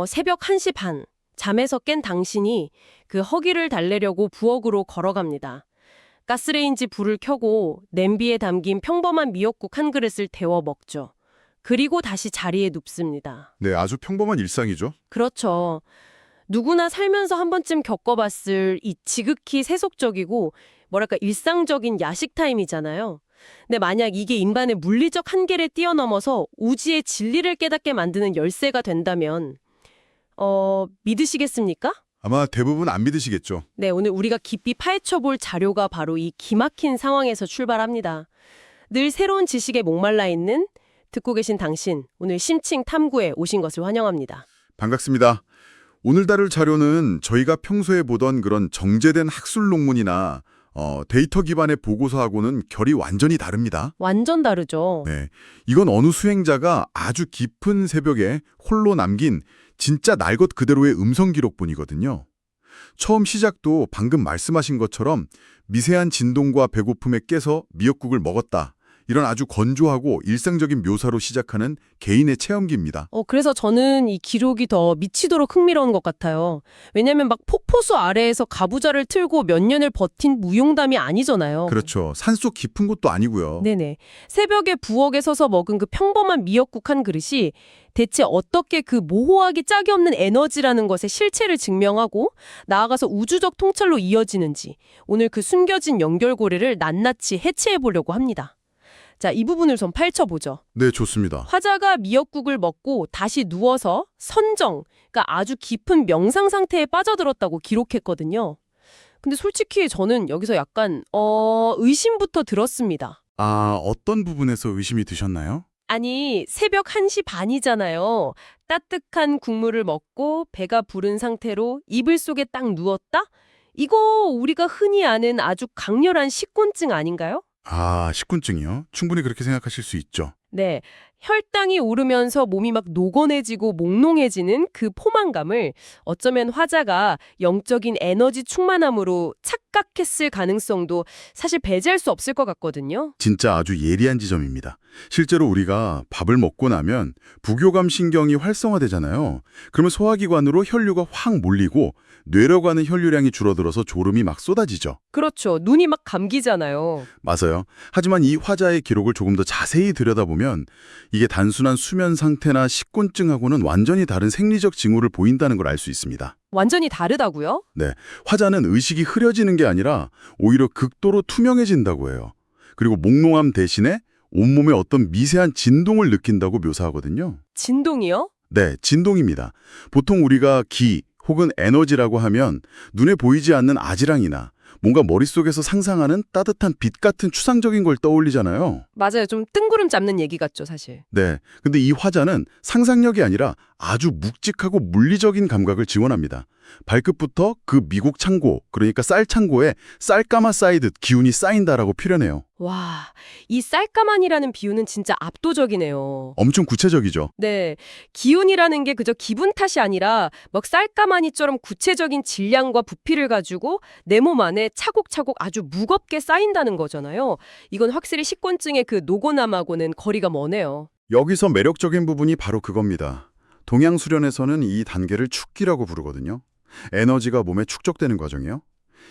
새벽 1시 반, 잠에서 깬 당신이 그 허기를 달래려고 부엌으로 걸어갑니다. 가스레인지 불을 켜고 냄비에 담긴 평범한 미역국 한 그릇을 데워 먹죠. 그리고 다시 자리에 눕습니다. 네, 아주 평범한 일상이죠. 그렇죠. 누구나 살면서 한 번쯤 겪어봤을 이 지극히 세속적이고 뭐랄까 일상적인 야식 타임이잖아요. 근데 만약 이게 인간의 물리적 한계를 뛰어넘어서 우주의 진리를 깨닫게 만드는 열쇠가 된다면 믿으시겠습니까? 아마 대부분 안 믿으시겠죠. 네, 오늘 우리가 깊이 파헤쳐볼 자료가 바로 이 기막힌 상황에서 출발합니다. 늘 새로운 지식에 목말라 있는 듣고 계신 당신, 오늘 심층 탐구에 오신 것을 환영합니다. 반갑습니다. 오늘 다룰 자료는 저희가 평소에 보던 그런 정제된 학술 논문이나 데이터 기반의 보고서하고는 결이 완전히 다릅니다. 완전 다르죠. 네, 이건 어느 수행자가 아주 깊은 새벽에 홀로 남긴 진짜 날 것 그대로의 음성 기록본이거든요. 처음 시작도 방금 말씀하신 것처럼 미세한 진동과 배고픔에 깨서 미역국을 먹었다. 이런 아주 건조하고 일상적인 묘사로 시작하는 개인의 체험기입니다. 그래서 저는 이 기록이 더 미치도록 흥미로운 것 같아요. 왜냐하면 막 폭포수 아래에서 가부좌를 틀고 몇 년을 버틴 무용담이 아니잖아요. 그렇죠. 산속 깊은 곳도 아니고요. 네네. 새벽에 부엌에 서서 먹은 그 평범한 미역국 한 그릇이 대체 어떻게 그 모호하기 짝이 없는 에너지라는 것의 실체를 증명하고 나아가서 우주적 통찰로 이어지는지 오늘 그 숨겨진 연결고리를 낱낱이 해체해 보려고 합니다. 자, 이 부분을 좀 파헤쳐보죠. 네, 좋습니다. 화자가 미역국을 먹고 다시 누워서 선정, 그러니까 아주 깊은 명상 상태에 빠져들었다고 기록했거든요. 근데 솔직히 저는 여기서 약간 의심부터 들었습니다. 아, 어떤 부분에서 의심이 드셨나요? 아니, 새벽 1시 반이잖아요. 따뜻한 국물을 먹고 배가 부른 상태로 이불 속에 딱 누웠다? 이거 우리가 흔히 아는 아주 강렬한 식곤증 아닌가요? 아, 식곤증이요? 충분히 그렇게 생각하실 수 있죠. 네, 혈당이 오르면서 몸이 막 노곤해지고 몽롱해지는 그 포만감을 어쩌면 화자가 영적인 에너지 충만함으로 착각했을 가능성도 사실 배제할 수 없을 것 같거든요. 진짜 아주 예리한 지점입니다. 실제로 우리가 밥을 먹고 나면 부교감 신경이 활성화되잖아요. 그러면 소화기관으로 혈류가 확 몰리고 뇌로 가는 혈류량이 줄어들어서 졸음이 막 쏟아지죠. 그렇죠. 눈이 막 감기잖아요. 맞아요. 하지만 이 화자의 기록을 조금 더 자세히 들여다보면 이게 단순한 수면 상태나 식곤증하고는 완전히 다른 생리적 징후를 보인다는 걸 알 수 있습니다. 완전히 다르다고요? 네, 화자는 의식이 흐려지는 게 아니라 오히려 극도로 투명해진다고 해요. 그리고 몽롱함 대신에 온몸에 어떤 미세한 진동을 느낀다고 묘사하거든요. 진동이요? 네, 진동입니다. 보통 우리가 기 혹은 에너지라고 하면 눈에 보이지 않는 아지랑이나 뭔가 머릿속에서 상상하는 따뜻한 빛 같은 추상적인 걸 떠올리잖아요. 맞아요. 좀 뜬구름 잡는 얘기 같죠, 사실. 네, 근데 이 화자는 상상력이 아니라 아주 묵직하고 물리적인 감각을 지원합니다. 발끝부터 그 미국 창고, 그러니까 쌀 창고에 쌀가마 쌓이듯 기운이 쌓인다라고 표현해요. 와, 이 쌀가만이라는 비유는 진짜 압도적이네요. 엄청 구체적이죠. 네, 기운이라는 게 그저 기분 탓이 아니라 막 쌀가마니처럼 구체적인 질량과 부피를 가지고 내 몸 안에 차곡차곡 아주 무겁게 쌓인다는 거잖아요. 이건 확실히 식곤증의 그 노곤함하고는 거리가 머네요. 여기서 매력적인 부분이 바로 그겁니다. 동양 수련에서는 이 단계를 축기라고 부르거든요. 에너지가 몸에 축적되는 과정이요.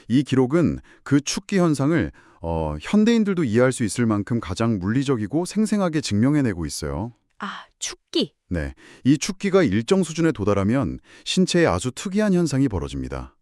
이 기록은 그 축기 현상을 현대인들도 이해할 수 있을 만큼 가장 물리적이고 생생하게 증명해내고 있어요. 아, 축기. 네, 이 축기가 일정 수준에 도달하면 신체에 아주 특이한 현상이 벌어집니다.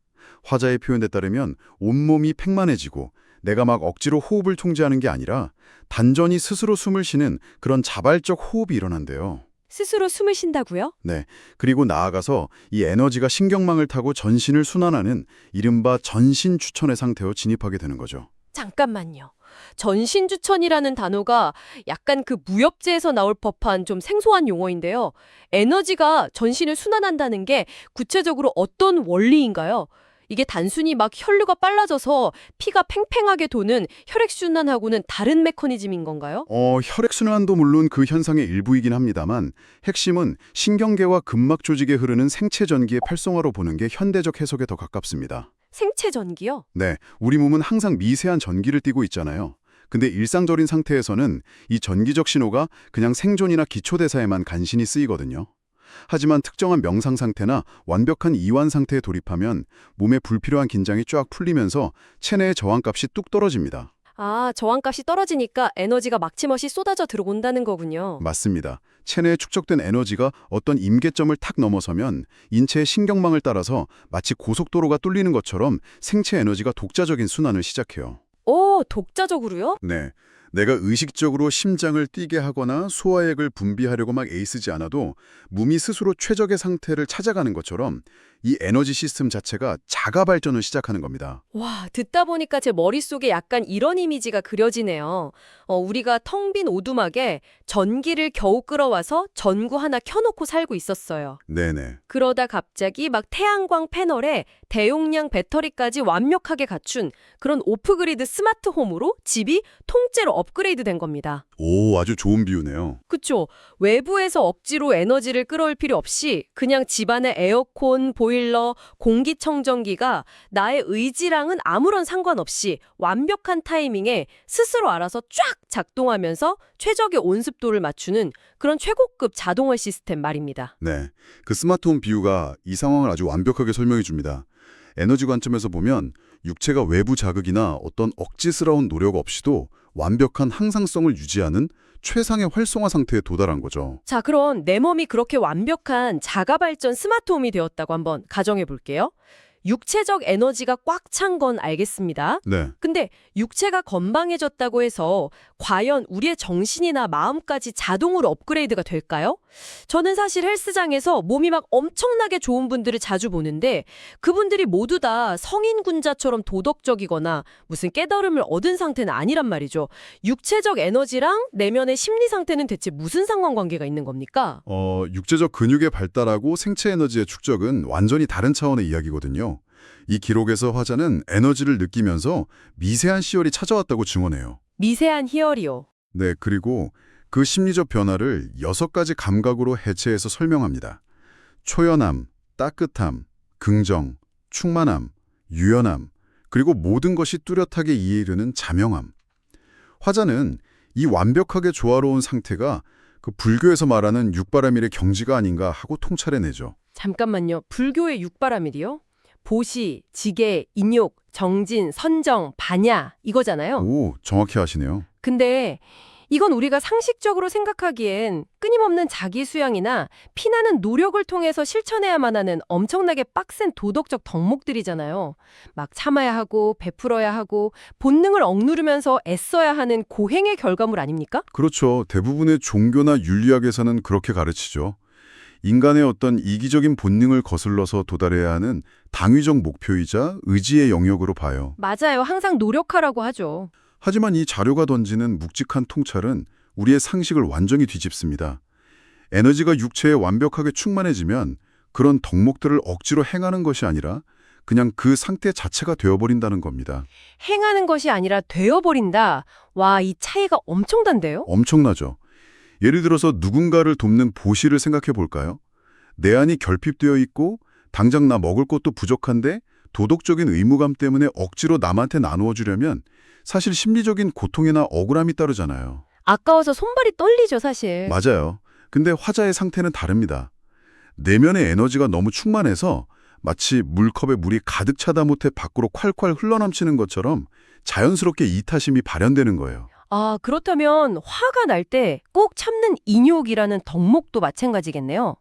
화자의 표현에 따르면 온몸이 팽만해지고 내가 막 억지로 호흡을 통제하는 게 아니라 단전히 스스로 숨을 쉬는 그런 자발적 호흡이 일어난대요. 스스로 숨을 쉰다고요? 네, 그리고 나아가서 이 에너지가 신경망을 타고 전신을 순환하는 이른바 전신추천의 상태로 진입하게 되는 거죠. 잠깐만요. 전신주천이라는 단어가 약간 그 무협지에서 나올 법한 좀 생소한 용어인데요. 에너지가 전신을 순환한다는 게 구체적으로 어떤 원리인가요? 이게 단순히 막 혈류가 빨라져서 피가 팽팽하게 도는 혈액순환하고는 다른 메커니즘인 건가요? 혈액순환도 물론 그 현상의 일부이긴 합니다만 핵심은 신경계와 근막 조직에 흐르는 생체 전기의 활성화로 보는 게 현대적 해석에 더 가깝습니다. 생체 전기요? 네, 우리 몸은 항상 미세한 전기를 띠고 있잖아요. 근데 일상적인 상태에서는 이 전기적 신호가 그냥 생존이나 기초대사에만 간신히 쓰이거든요. 하지만 특정한 명상 상태나 완벽한 이완 상태에 돌입하면 몸에 불필요한 긴장이 쫙 풀리면서 체내의 저항값이 뚝 떨어집니다. 아, 저항값이 떨어지니까 에너지가 막힘없이 쏟아져 들어온다는 거군요. 맞습니다. 체내에 축적된 에너지가 어떤 임계점을 탁 넘어서면 인체의 신경망을 따라서 마치 고속도로가 뚫리는 것처럼 생체 에너지가 독자적인 순환을 시작해요. 오, 독자적으로요? 네. 내가 의식적으로 심장을 뛰게 하거나 소화액을 분비하려고 막 애쓰지 않아도 몸이 스스로 최적의 상태를 찾아가는 것처럼 이 에너지 시스템 자체가 자가 발전을 시작하는 겁니다. 와, 듣다 보니까 제 머릿속에 약간 이런 이미지가 그려지네요. 우리가 텅 빈 오두막에 전기를 겨우 끌어와서 전구 하나 켜놓고 살고 있었어요. 네네. 그러다 갑자기 막 태양광 패널에 대용량 배터리까지 완벽하게 갖춘 그런 오프그리드 스마트홈으로 집이 통째로 업그레이드 된 겁니다. 오, 아주 좋은 비유네요. 그쵸? 외부에서 억지로 에너지를 끌어올 필요 없이 그냥 집안의 에어컨, 보일러, 공기청정기가 나의 의지랑은 아무런 상관없이 완벽한 타이밍에 스스로 알아서 쫙 작동하면서 최적의 온습도를 맞추는 그런 최고급 자동화 시스템 말입니다. 네. 그 스마트홈 비유가 이 상황을 아주 완벽하게 설명해 줍니다. 에너지 관점에서 보면 육체가 외부 자극이나 어떤 억지스러운 노력 없이도 완벽한 항상성을 유지하는 최상의 활성화 상태에 도달한 거죠. 자, 그럼 내 몸이 그렇게 완벽한 자가발전 스마트홈이 되었다고 한번 가정해 볼게요. 육체적 에너지가 꽉 찬 건 알겠습니다. 네. 근데 육체가 건강해졌다고 해서 과연 우리의 정신이나 마음까지 자동으로 업그레이드가 될까요? 저는 사실 헬스장에서 몸이 막 엄청나게 좋은 분들을 자주 보는데 그분들이 모두 다 성인군자처럼 도덕적이거나 무슨 깨달음을 얻은 상태는 아니란 말이죠. 육체적 에너지랑 내면의 심리 상태는 대체 무슨 상관관계가 있는 겁니까? 육체적 근육의 발달하고 생체 에너지의 축적은 완전히 다른 차원의 이야기거든요. 이 기록에서 화자는 에너지를 느끼면서 미세한 시열이 찾아왔다고 증언해요. 미세한 희열이요. 네, 그리고 그 심리적 변화를 6가지 감각으로 해체해서 설명합니다. 초연함, 따뜻함, 긍정, 충만함, 유연함, 그리고 모든 것이 뚜렷하게 이해이르는 자명함. 화자는 이 완벽하게 조화로운 상태가 그 불교에서 말하는 육바라밀의 경지가 아닌가 하고 통찰해내죠. 잠깐만요. 불교의 육바라밀이요? 보시, 지계, 인욕, 정진, 선정, 반야 이거잖아요. 오, 정확히 아시네요. 근데 이건 우리가 상식적으로 생각하기엔 끊임없는 자기 수양이나 피나는 노력을 통해서 실천해야만 하는 엄청나게 빡센 도덕적 덕목들이잖아요. 막 참아야 하고 베풀어야 하고 본능을 억누르면서 애써야 하는 고행의 결과물 아닙니까? 그렇죠. 대부분의 종교나 윤리학에서는 그렇게 가르치죠. 인간의 어떤 이기적인 본능을 거슬러서 도달해야 하는 당위적 목표이자 의지의 영역으로 봐요. 맞아요. 항상 노력하라고 하죠. 하지만 이 자료가 던지는 묵직한 통찰은 우리의 상식을 완전히 뒤집습니다. 에너지가 육체에 완벽하게 충만해지면 그런 덕목들을 억지로 행하는 것이 아니라 그냥 그 상태 자체가 되어버린다는 겁니다. 행하는 것이 아니라 되어버린다. 와, 이 차이가 엄청난데요? 엄청나죠. 예를 들어서 누군가를 돕는 보시를 생각해 볼까요? 내 안이 결핍되어 있고 당장 나 먹을 것도 부족한데 도덕적인 의무감 때문에 억지로 남한테 나누어 주려면 사실 심리적인 고통이나 억울함이 따르잖아요. 아까워서 손발이 떨리죠, 사실. 맞아요. 근데 화자의 상태는 다릅니다. 내면의 에너지가 너무 충만해서 마치 물컵에 물이 가득 차다 못해 밖으로 콸콸 흘러넘치는 것처럼 자연스럽게 이타심이 발현되는 거예요. 아, 그렇다면 화가 날 때 꼭 참는 인욕이라는 덕목도 마찬가지겠네요.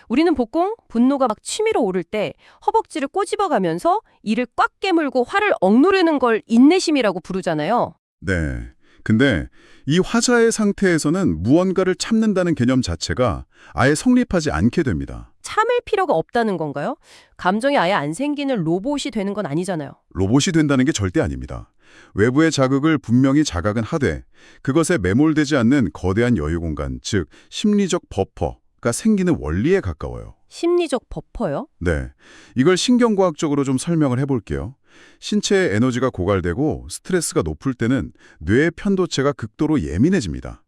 우리는 보통 분노가 막 치밀어 오를 때 허벅지를 꼬집어가면서 이를 꽉 깨물고 화를 억누르는 걸 인내심이라고 부르잖아요. 네. 근데 이 화자의 상태에서는 무언가를 참는다는 개념 자체가 아예 성립하지 않게 됩니다. 참을 필요가 없다는 건가요? 감정이 아예 안 생기는 로봇이 되는 건 아니잖아요. 로봇이 된다는 게 절대 아닙니다. 외부의 자극을 분명히 자각은 하되 그것에 매몰되지 않는 거대한 여유 공간, 즉 심리적 버퍼가 생기는 원리에 가까워요. 심리적 버퍼요? 네, 이걸 신경과학적으로 좀 설명을 해볼게요. 신체의 에너지가 고갈되고 스트레스가 높을 때는 뇌의 편도체가 극도로 예민해집니다.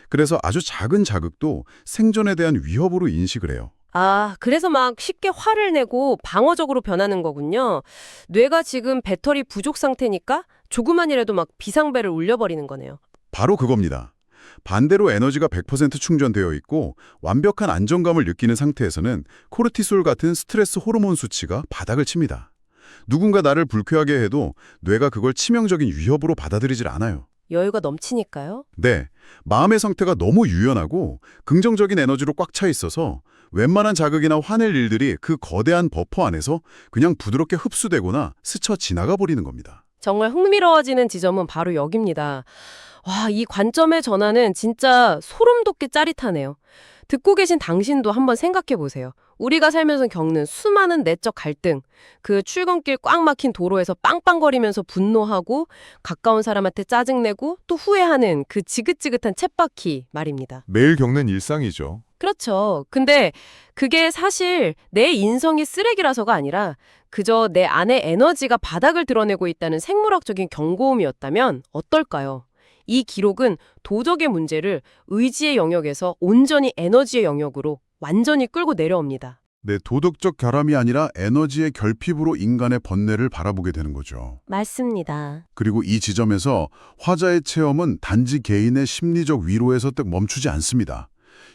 그래서 아주 작은 자극도 생존에 대한 위협으로 인식을 해요. 아, 그래서 막 쉽게 화를 내고 방어적으로 변하는 거군요. 뇌가 지금 배터리 부족 상태니까 조그만이라도 막 비상벨을 울려버리는 거네요. 바로 그겁니다. 반대로 에너지가 100% 충전되어 있고 완벽한 안정감을 느끼는 상태에서는 코르티솔 같은 스트레스 호르몬 수치가 바닥을 칩니다. 누군가 나를 불쾌하게 해도 뇌가 그걸 치명적인 위협으로 받아들이질 않아요. 여유가 넘치니까요. 네, 마음의 상태가 너무 유연하고 긍정적인 에너지로 꽉 차 있어서 웬만한 자극이나 화낼 일들이 그 거대한 버퍼 안에서 그냥 부드럽게 흡수되거나 스쳐 지나가 버리는 겁니다. 정말 흥미로워지는 지점은 바로 여기입니다. 와, 이 관점의 전환은 진짜 소름 돋게 짜릿하네요. 듣고 계신 당신도 한번 생각해 보세요. 우리가 살면서 겪는 수많은 내적 갈등, 그 출근길 꽉 막힌 도로에서 빵빵거리면서 분노하고 가까운 사람한테 짜증내고 또 후회하는 그 지긋지긋한 쳇바퀴 말입니다. 매일 겪는 일상이죠. 그렇죠. 근데 그게 사실 내 인성이 쓰레기라서가 아니라 그저 내 안의 에너지가 바닥을 드러내고 있다는 생물학적인 경고음이었다면 어떨까요? 이 기록은 도덕의 문제를 의지의 영역에서 온전히 에너지의 영역으로 완전히 끌고 내려옵니다. 네, 도덕적 결함이 아니라 에너지의 결핍으로 인간의 번뇌를 바라보게 되는 거죠. 맞습니다. 그리고 이 지점에서 화자의 체험은 단지 개인의 심리적 위로에서 딱 멈추지 않습니다.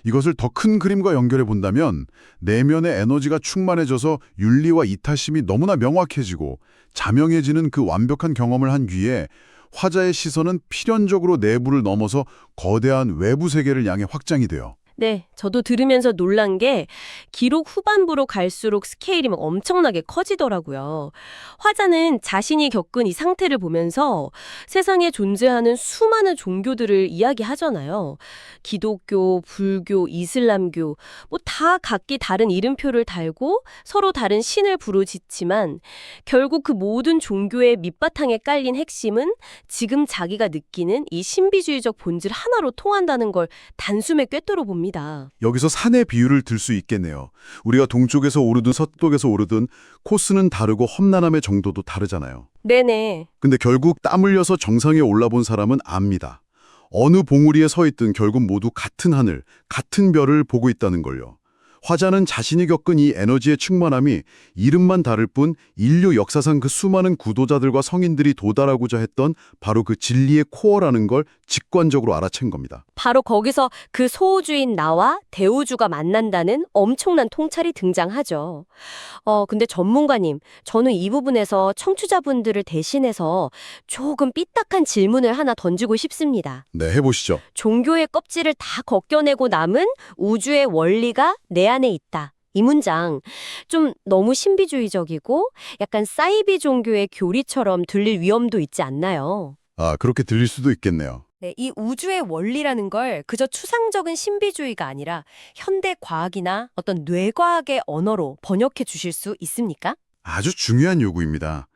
이것을 더 큰 그림과 연결해 본다면 내면의 에너지가 충만해져서 윤리와 이타심이 너무나 명확해지고 자명해지는 그 완벽한 경험을 한 뒤에 화자의 시선은 필연적으로 내부를 넘어서 거대한 외부 세계를 향해 확장이 돼요. 네, 저도 들으면서 놀란 게 기록 후반부로 갈수록 스케일이 막 엄청나게 커지더라고요. 화자는 자신이 겪은 이 상태를 보면서 세상에 존재하는 수많은 종교들을 이야기하잖아요. 기독교, 불교, 이슬람교, 뭐 다 각기 다른 이름표를 달고 서로 다른 신을 부르짖지만 결국 그 모든 종교의 밑바탕에 깔린 핵심은 지금 자기가 느끼는 이 신비주의적 본질 하나로 통한다는 걸 단숨에 꿰뚫어 봅니다. 여기서 산의 비유를 들 수 있겠네요. 우리가 동쪽에서 오르든 서쪽에서 오르든 코스는 다르고 험난함의 정도도 다르잖아요. 네네. 근데 결국 땀 흘려서 정상에 올라본 사람은 압니다. 어느 봉우리에 서 있든 결국 모두 같은 하늘, 같은 별을 보고 있다는 걸요. 화자는 자신이 겪은 이 에너지의 충만함이 이름만 다를 뿐 인류 역사상 그 수많은 구도자들과 성인들이 도달하고자 했던 바로 그 진리의 코어라는 걸 직관적으로 알아챈 겁니다. 바로 거기서 그 소우주인 나와 대우주가 만난다는 엄청난 통찰이 등장하죠. 근데 전문가님, 저는 이 부분에서 청취자분들을 대신해서 조금 삐딱한 질문을 하나 던지고 싶습니다. 네, 해보시죠. 종교의 껍질을 다 벗겨내고 남은 우주의 원리가 내 안에 있다. 이 문장 좀 너무 신비주의적이고 약간 사이비 종교의 교리처럼 들릴 위험도 있지 않나요? 아, 그렇게 들릴 수도 있겠네요. 네, 이 우주의 원리라는 걸 그저 추상적인 신비주의가 아니라 현대 과학이나 어떤 뇌과학의 언어로 번역해 주실 수 있습니까? 아주 중요한 요구입니다.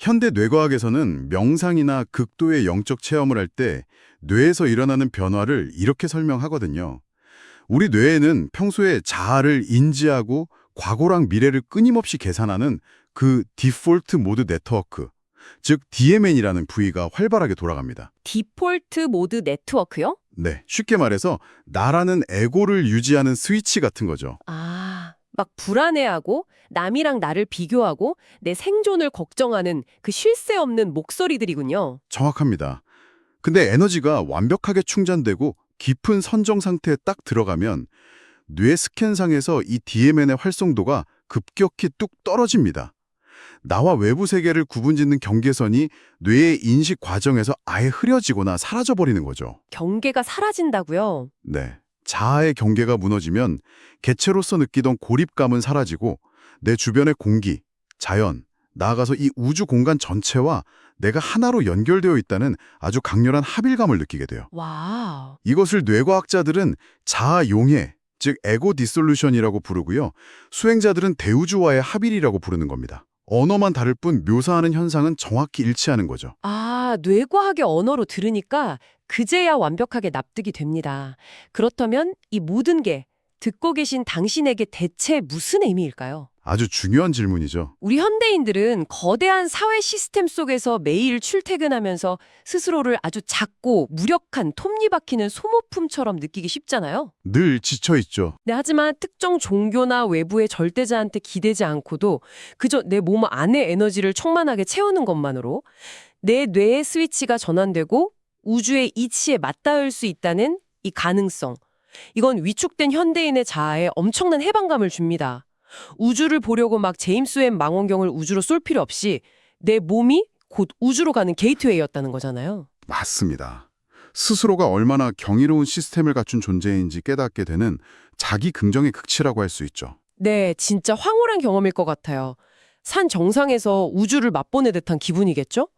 현대 뇌과학에서는 명상이나 극도의 영적 체험을 할 때 뇌에서 일어나는 변화를 이렇게 설명하거든요. 우리 뇌에는 평소에 자아를 인지하고 과거랑 미래를 끊임없이 계산하는 그 디폴트 모드 네트워크, 즉 DMN이라는 부위가 활발하게 돌아갑니다. 디폴트 모드 네트워크요? 네, 쉽게 말해서 나라는 에고를 유지하는 스위치 같은 거죠. 아, 막 불안해하고 남이랑 나를 비교하고 내 생존을 걱정하는 그 쉴 새 없는 목소리들이군요. 정확합니다. 근데 에너지가 완벽하게 충전되고 깊은 선정 상태에 딱 들어가면 뇌 스캔상에서 이 DMN의 활성도가 급격히 뚝 떨어집니다. 나와 외부 세계를 구분짓는 경계선이 뇌의 인식 과정에서 아예 흐려지거나 사라져버리는 거죠. 경계가 사라진다고요? 네. 자아의 경계가 무너지면 개체로서 느끼던 고립감은 사라지고 내 주변의 공기, 자연, 나아가서 이 우주 공간 전체와 내가 하나로 연결되어 있다는 아주 강렬한 합일감을 느끼게 돼요. 와우. 이것을 뇌과학자들은 자아 용해, 즉 에고 디솔루션이라고 부르고요. 수행자들은 대우주와의 합일이라고 부르는 겁니다. 언어만 다를 뿐 묘사하는 현상은 정확히 일치하는 거죠. 아, 뇌과학의 언어로 들으니까 그제야 완벽하게 납득이 됩니다. 그렇다면 이 모든 게 듣고 계신 당신에게 대체 무슨 의미일까요? 아주 중요한 질문이죠. 우리 현대인들은 거대한 사회 시스템 속에서 매일 출퇴근하면서 스스로를 아주 작고 무력한 톱니바퀴는 소모품처럼 느끼기 쉽잖아요. 늘 지쳐있죠. 네, 하지만 특정 종교나 외부의 절대자한테 기대지 않고도 그저 내 몸 안의 에너지를 충만하게 채우는 것만으로 내 뇌의 스위치가 전환되고 우주의 이치에 맞닿을 수 있다는 이 가능성. 이건 위축된 현대인의 자아에 엄청난 해방감을 줍니다. 우주를 보려고 막 제임스 웹 망원경을 우주로 쏠 필요 없이 내 몸이 곧 우주로 가는 게이트웨이였다는 거잖아요. 맞습니다. 스스로가 얼마나 경이로운 시스템을 갖춘 존재인지 깨닫게 되는 자기 긍정의 극치라고 할 수 있죠. 네, 진짜 황홀한 경험일 것 같아요. 산 정상에서 우주를 맛보는 듯한 기분이겠죠?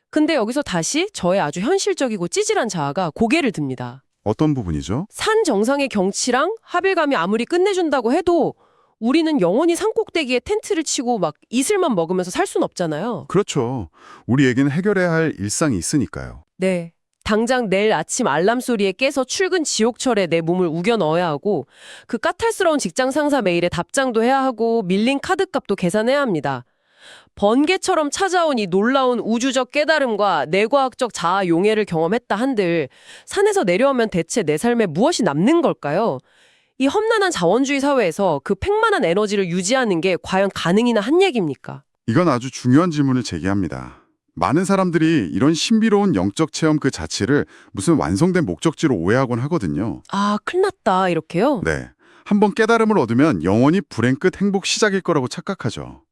근데 여기서 다시 저의 아주 현실적이고 찌질한 자아가 고개를 듭니다. 어떤 부분이죠? 산 정상의 경치랑 하빌감이 아무리 끝내준다고 해도 우리는 영원히 산 꼭대기에 텐트를 치고 막 이슬만 먹으면서 살 순 없잖아요. 그렇죠. 우리에겐 해결해야 할 일상이 있으니까요. 네. 당장 내일 아침 알람 소리에 깨서 출근 지옥철에 내 몸을 우겨 넣어야 하고 그 까탈스러운 직장 상사 메일에 답장도 해야 하고 밀린 카드값도 계산해야 합니다. 번개처럼 찾아온 이 놀라운 우주적 깨달음과 내과학적 자아 용해를 경험했다 한들 산에서 내려오면 대체 내 삶에 무엇이 남는 걸까요? 이 험난한 자원주의 사회에서 그 팽만한 에너지를 유지하는 게 과연 가능이나 한 얘기입니까? 이건 아주 중요한 질문을 제기합니다. 많은 사람들이 이런 신비로운 영적 체험 그 자체를 무슨 완성된 목적지로 오해하곤 하거든요. 아, 큰일 났다 이렇게요? 네. 한번 깨달음을 얻으면 영원히 불행 끝 행복 시작일 거라고 착각하죠.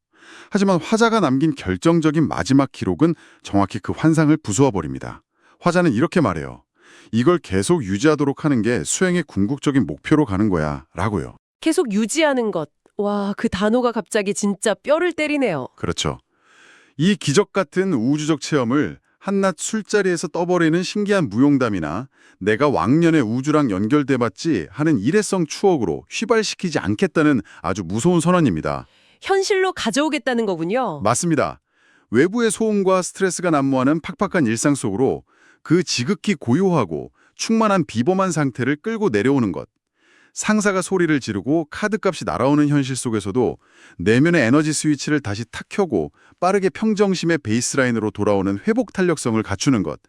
하지만 화자가 남긴 결정적인 마지막 기록은 정확히 그 환상을 부수어 버립니다. 화자는 이렇게 말해요. 이걸 계속 유지하도록 하는 게 수행의 궁극적인 목표로 가는 거야 라고요. 계속 유지하는 것. 와, 그 단어가 갑자기 진짜 뼈를 때리네요. 그렇죠. 이 기적 같은 우주적 체험을 한낮 술자리에서 떠버리는 신기한 무용담이나 내가 왕년에 우주랑 연결돼봤지 하는 일회성 추억으로 휘발시키지 않겠다는 아주 무서운 선언입니다. 현실로 가져오겠다는 거군요. 맞습니다. 외부의 소음과 스트레스가 난무하는 팍팍한 일상 속으로 그 지극히 고요하고 충만한 비범한 상태를 끌고 내려오는 것. 상사가 소리를 지르고 카드값이 날아오는 현실 속에서도 내면의 에너지 스위치를 다시 탁 켜고 빠르게 평정심의 베이스라인으로 돌아오는 회복 탄력성을 갖추는 것.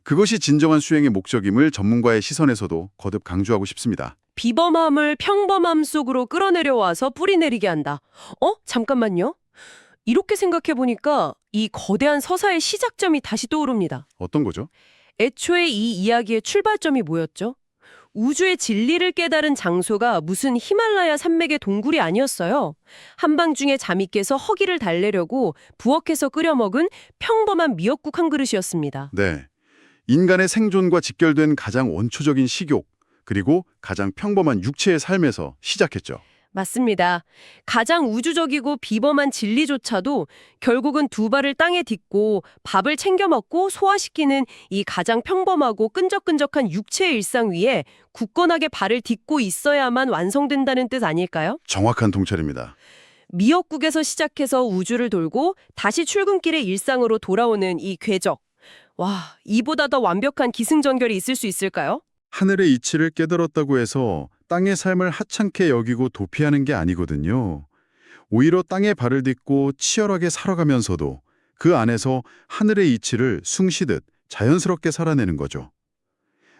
그것이 진정한 수행의 목적임을 전문가의 시선에서도 거듭 강조하고 싶습니다. 비범함을 평범함 속으로 끌어내려와서 뿌리내리게 한다. 잠깐만요. 이렇게 생각해보니까 이 거대한 서사의 시작점이 다시 떠오릅니다. 어떤 거죠? 애초에 이 이야기의 출발점이 뭐였죠? 우주의 진리를 깨달은 장소가 무슨 히말라야 산맥의 동굴이 아니었어요. 한밤중에 잠이 깨서 허기를 달래려고 부엌에서 끓여 먹은 평범한 미역국 한 그릇이었습니다. 네. 인간의 생존과 직결된 가장 원초적인 식욕, 그리고 가장 평범한 육체의 삶에서 시작했죠. 맞습니다. 가장 우주적이고 비범한 진리조차도 결국은 두 발을 땅에 딛고 밥을 챙겨 먹고 소화시키는 이 가장 평범하고 끈적끈적한 육체의 일상 위에 굳건하게 발을 딛고 있어야만 완성된다는 뜻 아닐까요? 정확한 통찰입니다. 미역국에서 시작해서 우주를 돌고 다시 출근길의 일상으로 돌아오는 이 궤적. 와, 이보다 더 완벽한 기승전결이 있을 수 있을까요? 하늘의 이치를 깨달았다고 해서 땅의 삶을 하찮게 여기고 도피하는 게 아니거든요. 오히려 땅에 발을 딛고 치열하게 살아가면서도 그 안에서 하늘의 이치를 숭시듯 자연스럽게 살아내는 거죠.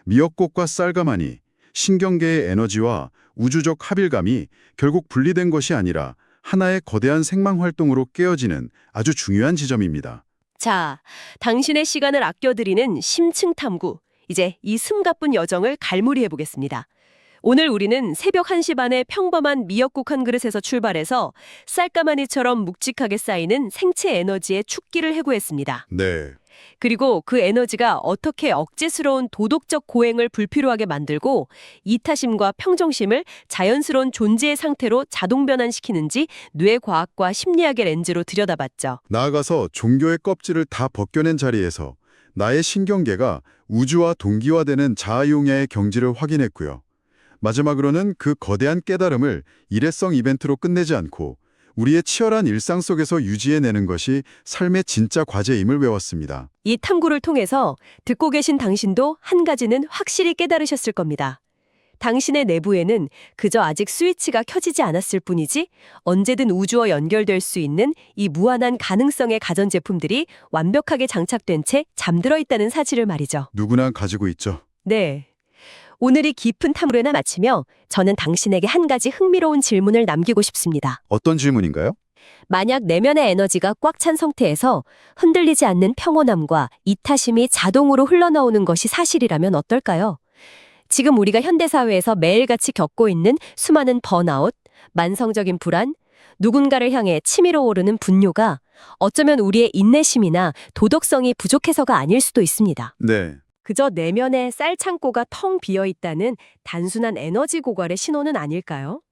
미역국과 쌀가마니, 신경계의 에너지와 우주적 합일감이 결국 분리된 것이 아니라 하나의 거대한 생망활동으로 깨어지는 아주 중요한 지점입니다. 자, 당신의 시간을 아껴드리는 심층 탐구. 이제 이 숨가쁜 여정을 갈무리해 보겠습니다. 오늘 우리는 새벽 1시 반에 평범한 미역국 한 그릇에서 출발해서 쌀가마니처럼 묵직하게 쌓이는 생체 에너지의 축기를 해구했습니다. 네. 그리고 그 에너지가 어떻게 억제스러운 도덕적 고행을 불필요하게 만들고 이타심과 평정심을 자연스러운 존재의 상태로 자동 변환시키는지 뇌과학과 심리학의 렌즈로 들여다봤죠. 나아가서 종교의 껍질을 다 벗겨낸 자리에서 나의 신경계가 우주와 동기화되는 자아용야의 경지를 확인했고요. 마지막으로는 그 거대한 깨달음을 일회성 이벤트로 끝내지 않고 우리의 치열한 일상 속에서 유지해내는 것이 삶의 진짜 과제임을 외웠습니다. 이 탐구를 통해서 듣고 계신 당신도 한 가지는 확실히 깨달으셨을 겁니다. 당신의 내부에는 그저 아직 스위치가 켜지지 않았을 뿐이지 언제든 우주와 연결될 수 있는 이 무한한 가능성의 가전제품들이 완벽하게 장착된 채 잠들어 있다는 사실을 말이죠. 누구나 가지고 있죠. 네. 오늘이 깊은 탐구를 마치며 저는 당신에게 한 가지 흥미로운 질문을 남기고 싶습니다. 어떤 질문인가요? 만약 내면의 에너지가 꽉 찬 상태에서 흔들리지 않는 평온함과 이타심이 자동으로 흘러나오는 것이 사실이라면 어떨까요? 지금 우리가 현대사회에서 매일같이 겪고 있는 수많은 번아웃, 만성적인 불안, 누군가를 향해 치밀어 오르는 분노가 어쩌면 우리의 인내심이나 도덕성이 부족해서가 아닐 수도 있습니다. 네. 그저 내면의 쌀 창고가 텅 비어 있다는 단순한 에너지 고갈의 신호는 아닐까요?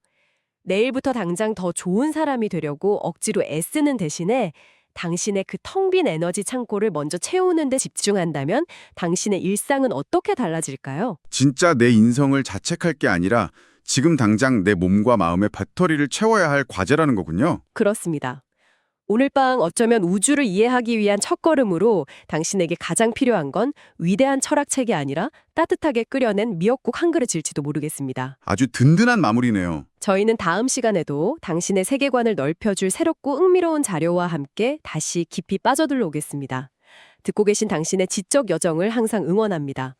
내일부터 당장 더 좋은 사람이 되려고 억지로 애쓰는 대신에 당신의 그 텅 빈 에너지 창고를 먼저 채우는 데 집중한다면 당신의 일상은 어떻게 달라질까요? 진짜 내 인성을 자책할 게 아니라 지금 당장 내 몸과 마음의 배터리를 채워야 할 과제라는 거군요. 그렇습니다. 오늘 밤 어쩌면 우주를 이해하기 위한 첫걸음으로 당신에게 가장 필요한 건 위대한 철학책이 아니라 따뜻하게 끓여낸 미역국 한 그릇일지도 모르겠습니다. 아주 든든한 마무리네요. 저희는 다음 시간에도 당신의 세계관을 넓혀줄 새롭고 흥미로운 자료와 함께 다시 깊이 빠져들어 오겠습니다. 듣고 계신 당신의 지적 여정을 항상 응원합니다.